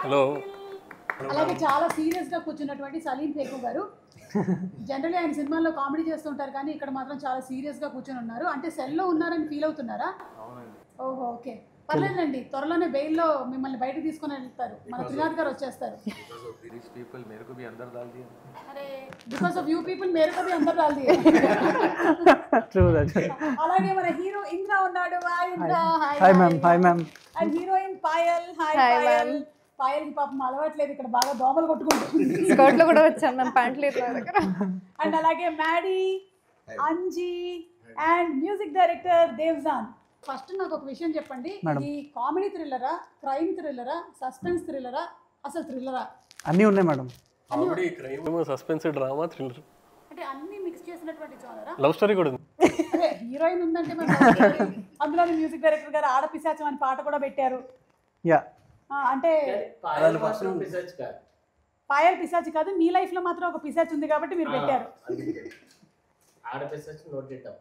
Hello. అలాగే చాలా serious గా కూర్చున్నటువంటి సలీం ఫేకు గారు. జనరల్లీ ఆయన సినిమాల్లో కామెడీ చేస్తుంటారు కానీ ఇక్కడ మాత్రం చాలా సీరియస్ గా కూర్చొని ఉన్నారు. అంటే సెల్ లో ఉన్నారని ఫీల్ అవుతున్నారా? ఓహో ఓకే, పర్లేదండి. త్వరలోనే బెయిల్లో మిమ్మల్ని బయటకు తీసుకొని వెళ్తారు. మన త్రినాథ్ గారు వచ్చేస్తారు. అరే బికాస్ ఆఫ్ యూ పీపుల్ మేరే కో భీ అందర్ డాల్ దియే. అలాగే మన హీరో ఇంద్ర ఉన్నాడు. Hi Indra. Hi ma'am. Hi ma'am. And heroine Payal. Hi Payal. పాయల్కి పాపం అలవాట్లేదు, ఇక్కడ బాగా దోమలు కొట్టుకుంటుంది. స్కర్ట్ లో కూడా వచ్చాను మ్యామ్, ప్యాంట్ లేదు నా దగ్గర. అండ్ అలాగే Maddy, Anji and music director Devjan. First నాకు ఒక విషయం చెప్పండి, ఇది కామెడీ థ్రిల్లరా, క్రైమ్ థ్రిల్లరా, సస్పెన్స్ థ్రిల్లరా, అసలు థ్రిల్లరా? అన్నీ ఉన్నాయి madam. Comedy, crime, suspense, drama, thriller అంటే అన్ని మిక్స్ చేసినటువంటి జోనరా? లవ్ స్టోరీ కూడా ఉంది. అదే హీరోయిన్ ఉందంటే మరి అందులో మ్యూజిక్ డైరెక్టర్ గారు ఆడపిశాచం అని పాట కూడా పెట్టారు. యా, అంటే పాయల్ పిశాచి కాదు, మీ లైఫ్ లో మాత్రం ఒక పిశాచి ఉంది కాబట్టి మీరు పెట్టారు. ఆడపిశాచి నోట్ చేద్దాం.